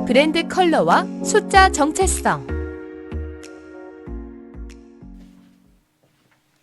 브랜드 컬러와 숫자 정체성.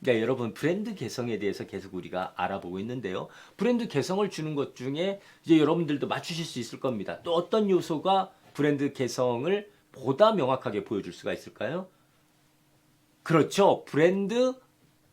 네, 여러분 브랜드 개성에 대해서 계속 우리가 알아보고 있는데요. 브랜드 개성을 주는 것 중에 이제 여러분들도 맞추실 수 있을 겁니다. 또 어떤 요소가 브랜드 개성을 보다 명확하게 보여줄 수가 있을까요? 그렇죠. 브랜드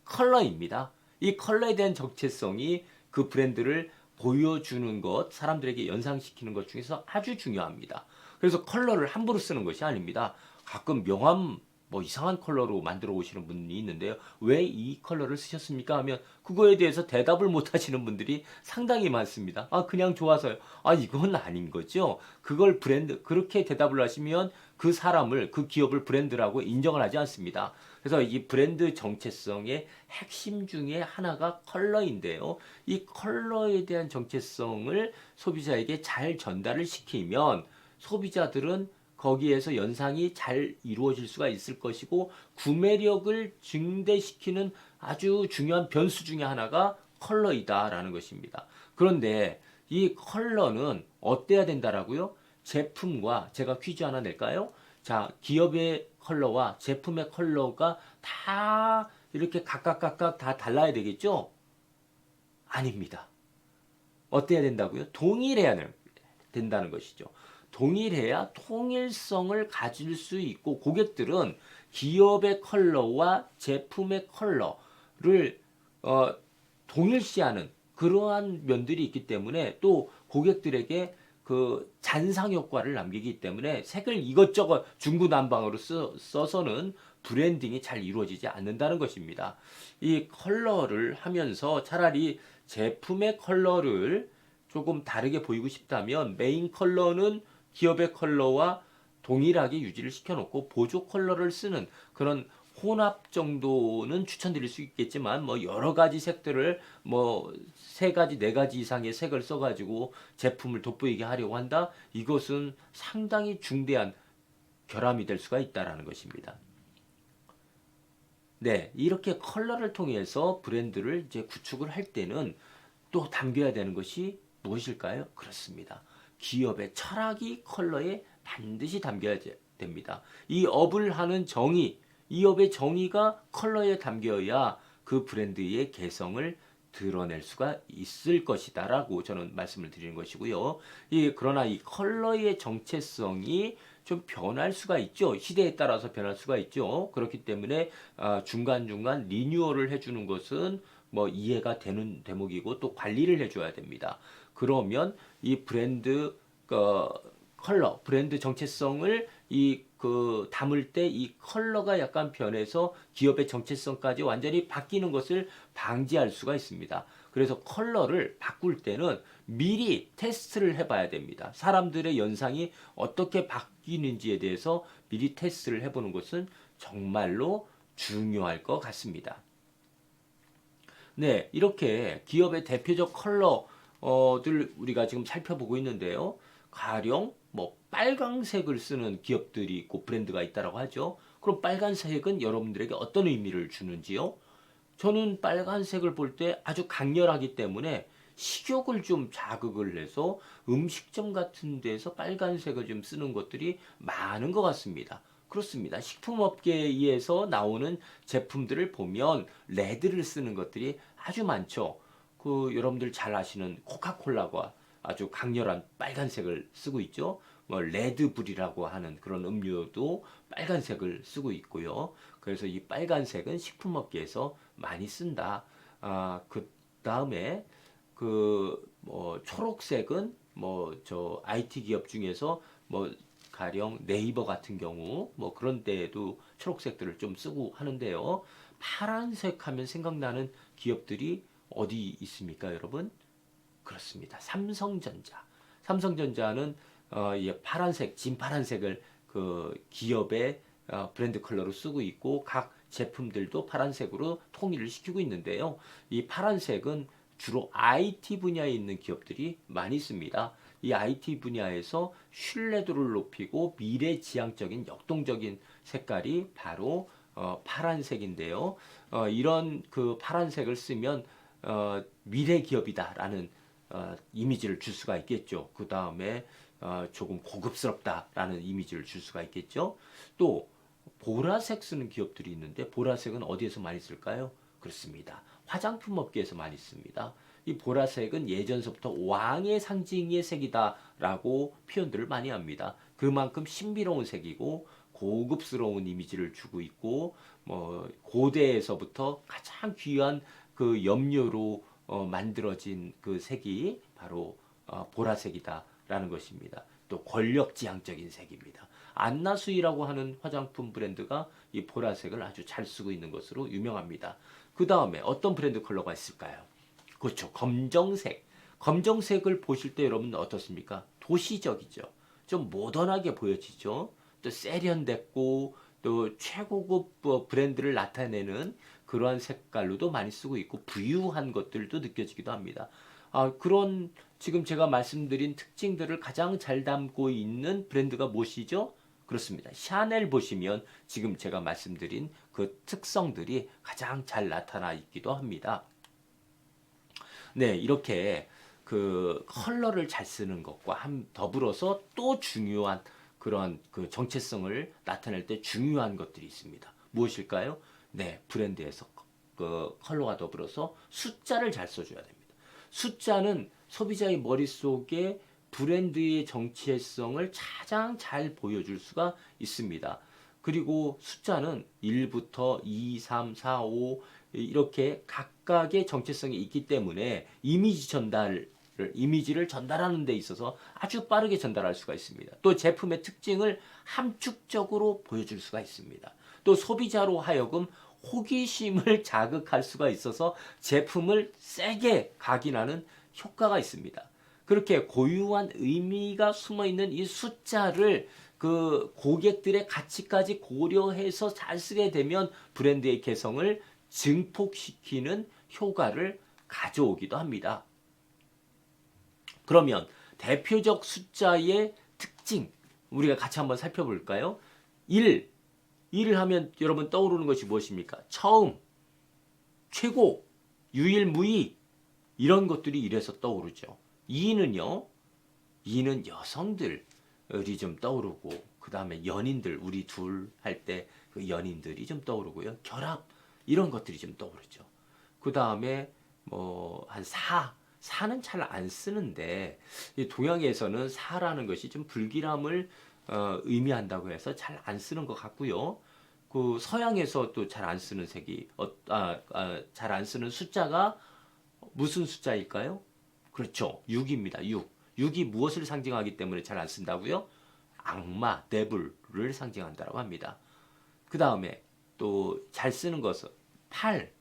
컬러입니다. 이 컬러에 대한 정체성이 그 브랜드를 보여주는 것, 사람들에게 연상시키는 것 중에서 아주 중요합니다. 그래서 컬러를 함부로 쓰는 것이 아닙니다. 가끔 명함 뭐 이상한 컬러로 만들어 오시는 분이 있는데요. 왜 이 컬러를 쓰셨습니까? 하면 그거에 대해서 대답을 못 하시는 분들이 상당히 많습니다. 아, 그냥 좋아서요. 아, 이건 아닌 거죠. 그걸 브랜드, 그렇게 대답을 하시면 그 사람을, 그 기업을 브랜드라고 인정을 하지 않습니다. 그래서 이 브랜드 정체성의 핵심 중에 하나가 컬러인데요. 이 컬러에 대한 정체성을 소비자에게 잘 전달을 시키면 소비자들은 거기에서 연상이 잘 이루어질 수가 있을 것이고 구매력을 증대시키는 아주 중요한 변수 중에 하나가 컬러이다라는 것입니다. 그런데 이 컬러는 어때야 된다라고요? 제품과 제가 퀴즈 하나 낼까요? 자, 기업의 컬러와 제품의 컬러가 다 이렇게 각각 다 달라야 되겠죠? 아닙니다. 어때야 된다고요? 동일해야 된다는 것이죠. 동일해야 통일성을 가질 수 있고 고객들은 기업의 컬러와 제품의 컬러를 동일시하는 그러한 면들이 있기 때문에 또 고객들에게 그 잔상 효과를 남기기 때문에 색을 이것저것 중구난방으로 써서는 브랜딩이 잘 이루어지지 않는다는 것입니다. 이 컬러를 하면서 차라리 제품의 컬러를 조금 다르게 보이고 싶다면 메인 컬러는 기업의 컬러와 동일하게 유지를 시켜놓고 보조 컬러를 쓰는 그런 혼합 정도는 추천드릴 수 있겠지만 뭐 여러 가지 색들을 뭐 세 가지 네 가지 이상의 색을 써가지고 제품을 돋보이게 하려고 한다. 이것은 상당히 중대한 결함이 될 수가 있다라는 것입니다. 네, 이렇게 컬러를 통해서 브랜드를 이제 구축을 할 때는 또 담겨야 되는 것이 무엇일까요? 그렇습니다. 기업의 철학이 컬러에 반드시 담겨야 됩니다. 이 업을 하는 정의, 이 업의 정의가 컬러에 담겨야 그 브랜드의 개성을 드러낼 수가 있을 것이다라고 저는 말씀을 드리는 것이고요. 그러나 이 컬러의 정체성이 좀 변할 수가 있죠. 시대에 따라서 변할 수가 있죠. 그렇기 때문에 중간중간 리뉴얼을 해주는 것은 뭐 이해가 되는 대목이고 또 관리를 해줘야 됩니다. 그러면 이 브랜드 컬러, 브랜드 정체성을 담을 때 이 컬러가 약간 변해서 기업의 정체성까지 완전히 바뀌는 것을 방지할 수가 있습니다. 그래서 컬러를 바꿀 때는 미리 테스트를 해봐야 됩니다. 사람들의 연상이 어떻게 바뀌는지에 대해서 미리 테스트를 해보는 것은 정말로 중요할 것 같습니다. 네, 이렇게 기업의 대표적 컬러들 우리가 지금 살펴보고 있는데요. 가령 뭐 빨강색을 쓰는 기업들이 있고 브랜드가 있다라고 하죠. 그럼 빨간색은 여러분들에게 어떤 의미를 주는지요? 저는 빨간색을 볼 때 아주 강렬하기 때문에 식욕을 좀 자극을 해서 음식점 같은 데서 빨간색을 좀 쓰는 것들이 많은 것 같습니다. 그렇습니다. 식품업계에서 나오는 제품들을 보면 레드를 쓰는 것들이 아주 많죠. 여러분들 잘 아시는 코카콜라가 아주 강렬한 빨간색을 쓰고 있죠. 뭐 레드불이라고 하는 그런 음료도 빨간색을 쓰고 있고요. 그래서 이 빨간색은 식품업계에서 많이 쓴다. 그 다음에 뭐 초록색은 뭐 저 IT 기업 중에서 뭐 가령 네이버 같은 경우 뭐 그런 데에도 초록색들을 좀 쓰고 하는데요. 파란색 하면 생각나는 기업들이 어디 있습니까, 여러분? 그렇습니다. 삼성전자. 삼성전자는 파란색, 진파란색을 그 기업의 브랜드 컬러로 쓰고 있고 각 제품들도 파란색으로 통일을 시키고 있는데요. 이 파란색은 주로 IT 분야에 있는 기업들이 많이 씁니다. 이 IT 분야에서 신뢰도를 높이고 미래지향적인 역동적인 색깔이 바로 파란색인데요. 이런 그 파란색을 쓰면 미래 기업이다라는 이미지를 줄 수가 있겠죠. 그 다음에 조금 고급스럽다라는 이미지를 줄 수가 있겠죠. 또 보라색 쓰는 기업들이 있는데 보라색은 어디에서 많이 쓸까요? 그렇습니다. 화장품 업계에서 많이 씁니다. 이 보라색은 예전서부터 왕의 상징의 색이다라고 표현들을 많이 합니다. 그만큼 신비로운 색이고 고급스러운 이미지를 주고 있고 뭐 고대에서부터 가장 귀한 그 염료로 만들어진 그 색이 바로 보라색이다라는 것입니다. 또 권력지향적인 색입니다. 안나수이라고 하는 화장품 브랜드가 이 보라색을 아주 잘 쓰고 있는 것으로 유명합니다. 그 다음에 어떤 브랜드 컬러가 있을까요? 그렇죠. 검정색. 검정색을 보실 때 여러분 어떻습니까? 도시적이죠. 좀 모던하게 보여지죠. 또 세련됐고 또 최고급 브랜드를 나타내는 그러한 색깔로도 많이 쓰고 있고 부유한 것들도 느껴지기도 합니다. 그런 지금 제가 말씀드린 특징들을 가장 잘 담고 있는 브랜드가 무엇이죠? 그렇습니다. 샤넬 보시면 지금 제가 말씀드린 그 특성들이 가장 잘 나타나 있기도 합니다. 네, 이렇게 그 컬러를 잘 쓰는 것과 더불어서 또 중요한 그러한 그 정체성을 나타낼 때 중요한 것들이 있습니다. 무엇일까요? 네, 브랜드에서 그 컬러와 더불어서 숫자를 잘 써줘야 됩니다. 숫자는 소비자의 머릿속에 브랜드의 정체성을 가장 잘 보여줄 수가 있습니다. 그리고 숫자는 1부터 2, 3, 4, 5 이렇게 각각의 정체성이 있기 때문에 이미지를 전달하는 데 있어서 아주 빠르게 전달할 수가 있습니다. 또 제품의 특징을 함축적으로 보여줄 수가 있습니다. 또 소비자로 하여금 호기심을 자극할 수가 있어서 제품을 세게 각인하는 효과가 있습니다. 그렇게 고유한 의미가 숨어 있는 이 숫자를 그 고객들의 가치까지 고려해서 잘 쓰게 되면 브랜드의 개성을 증폭시키는 효과를 가져오기도 합니다. 그러면 대표적 숫자의 특징 우리가 같이 한번 살펴볼까요? 1을 하면 여러분 떠오르는 것이 무엇입니까? 처음, 최고, 유일무이 이런 것들이 이래서 떠오르죠. 2는 여성들이 좀 떠오르고 그 다음에 연인들 우리 둘 할 때 그 연인들이 좀 떠오르고요. 결합 이런 것들이 좀 떠오르죠. 그 다음에 뭐 한 4는 잘 안 쓰는데 동양에서는 4라는 것이 좀 불길함을 의미한다고 해서 잘 안 쓰는 것 같고요. 그 서양에서 또 잘 안 쓰는 색이 잘 안 쓰는 숫자가 무슨 숫자일까요? 그렇죠. 6입니다. 6. 6이 무엇을 상징하기 때문에 잘 안 쓴다고요? 악마, 데블을 상징한다고 합니다. 그 다음에 또 잘 쓰는 것은 8.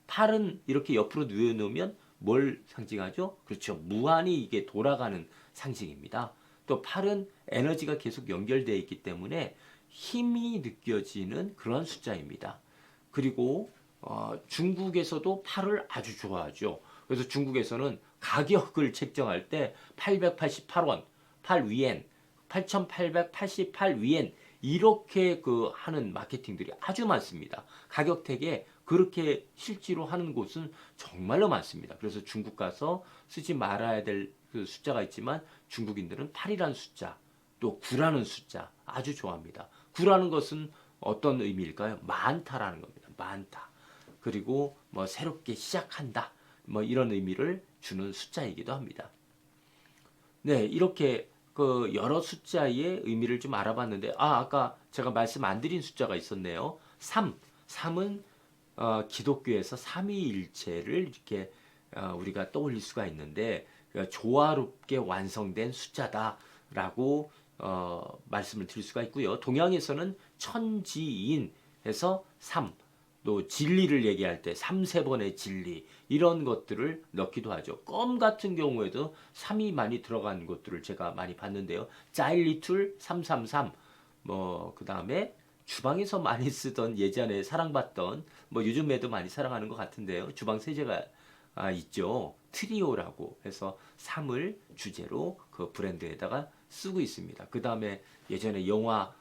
8은 이렇게 옆으로 누워놓으면 뭘 상징하죠? 그렇죠. 무한히 이게 돌아가는 상징입니다. 또 8은 에너지가 계속 연결되어 있기 때문에 힘이 느껴지는 그런 숫자입니다. 그리고 중국에서도 8을 아주 좋아하죠. 그래서 중국에서는 가격을 책정할 때 888원, 8위엔, 8,888위엔 이렇게 그 하는 마케팅들이 아주 많습니다. 가격택에 그렇게 실제로 하는 곳은 정말로 많습니다. 그래서 중국 가서 쓰지 말아야 될 그 숫자가 있지만 중국인들은 8이라는 숫자, 또 9라는 숫자 아주 좋아합니다. 9라는 것은 어떤 의미일까요? 많다라는 겁니다. 많다. 그리고 뭐 새롭게 시작한다. 뭐 이런 의미를 주는 숫자이기도 합니다. 네, 이렇게 그 여러 숫자의 의미를 좀 알아봤는데 아까 제가 말씀 안 드린 숫자가 있었네요. 3은 기독교에서 삼위일체를 이렇게 우리가 떠올릴 수가 있는데 조화롭게 완성된 숫자다라고 말씀을 드릴 수가 있고요. 동양에서는 천지인해서 3, 또 진리를 얘기할 때 3세번의 진리 이런 것들을 넣기도 하죠. 껌 같은 경우에도 3이 많이 들어간 것들을 제가 많이 봤는데요. 짜일리툴 333 뭐 그다음에 주방에서 많이 쓰던 예전에 사랑받던 뭐 요즘에도 많이 사랑하는 것 같은데요. 주방 세제가 있죠. 트리오라고 해서 3을 주제로 그 브랜드에다가 쓰고 있습니다. 그 다음에 예전에 영화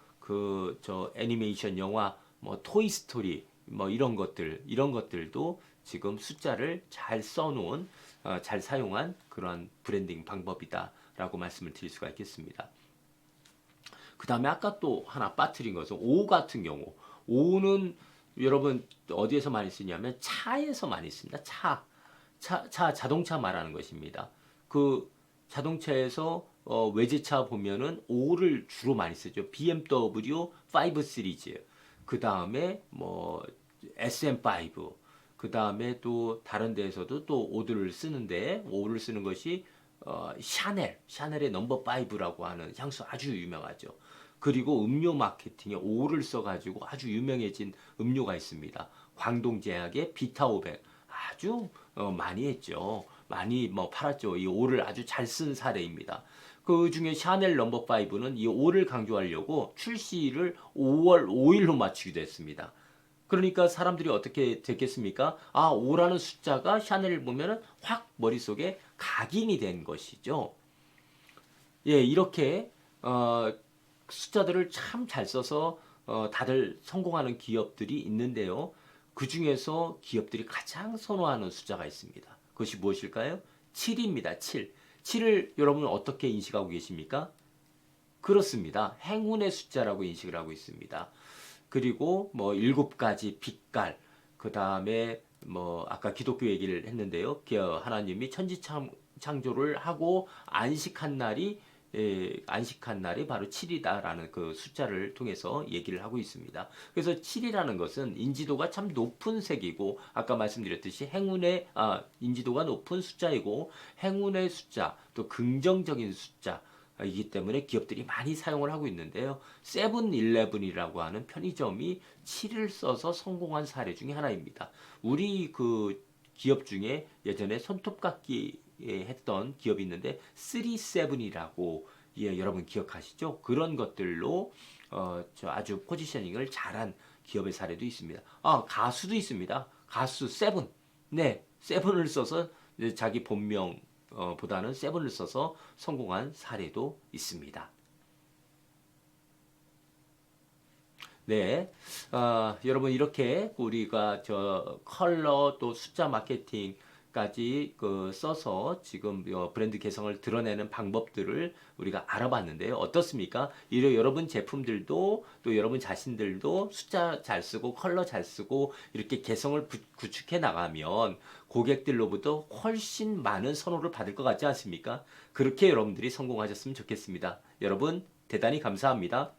애니메이션 영화 뭐 토이스토리 뭐 이런 것들도 지금 숫자를 잘 써놓은 잘 사용한 그런 브랜딩 방법이다라고 말씀을 드릴 수가 있겠습니다. 그 다음에 아까 또 하나 빠뜨린 것은 오 같은 경우, 오는 여러분 어디에서 많이 쓰냐면 차에서 많이 씁니다. 자동차 말하는 것입니다. 그 자동차에서 외제차 보면은 오를 주로 많이 쓰죠. BMW 5 시리즈, 그 다음에 뭐 SM5, 그 다음에 또 다른 데에서도 또 오들을 쓰는데, 오를 쓰는 것이 샤넬의 넘버 5라고 하는 향수 아주 유명하죠. 그리고 음료 마케팅에 오를 써가지고 아주 유명해진 음료가 있습니다. 광동제약의 비타500 아주 많이 했죠. 많이 뭐 팔았죠. 이 오를 아주 잘 쓴 사례입니다. 그 중에 샤넬 넘버 5는 이 오를 강조하려고 출시를 5월 5일로 맞추기도 했습니다. 그러니까 사람들이 어떻게 됐겠습니까? 아, 5라는 숫자가 샤넬을 보면은 확 머릿속에 각인이 된 것이죠. 예, 이렇게 숫자들을 참 잘 써서 다들 성공하는 기업들이 있는데요. 그 중에서 기업들이 가장 선호하는 숫자가 있습니다. 그것이 무엇일까요? 7입니다. 7. 7을 여러분은 어떻게 인식하고 계십니까? 그렇습니다. 행운의 숫자라고 인식을 하고 있습니다. 그리고 뭐 7가지 빛깔, 그 다음에 뭐 아까 기독교 얘기를 했는데요. 하나님이 천지 창조를 하고 안식한 날이 바로 7이다라는 그 숫자를 통해서 얘기를 하고 있습니다. 그래서 7이라는 것은 인지도가 참 높은 색이고, 아까 말씀드렸듯이 인지도가 높은 숫자이고, 행운의 숫자, 또 긍정적인 숫자, 이기 때문에 기업들이 많이 사용을 하고 있는데요. 세븐일레븐이라고 하는 편의점이 7을 써서 성공한 사례 중에 하나입니다. 우리 그 기업 중에 예전에 손톱깎이 했던 기업이 있는데 37이라고, 예, 여러분 기억하시죠? 그런 것들로 저 아주 포지셔닝을 잘한 기업의 사례도 있습니다. 아, 가수도 있습니다. 가수 세븐. 네, 세븐을 써서 자기 본명 보다는 세븐을 써서 성공한 사례도 있습니다. 네, 여러분 이렇게 우리가 저 컬러 또 숫자 마케팅까지 써서 지금 브랜드 개성을 드러내는 방법들을 우리가 알아봤는데요. 어떻습니까? 여러분 제품들도 또 여러분 자신들도 숫자 잘 쓰고 컬러 잘 쓰고 이렇게 개성을 구축해 나가면 고객들로부터 훨씬 많은 선호를 받을 것 같지 않습니까? 그렇게 여러분들이 성공하셨으면 좋겠습니다. 여러분 대단히 감사합니다.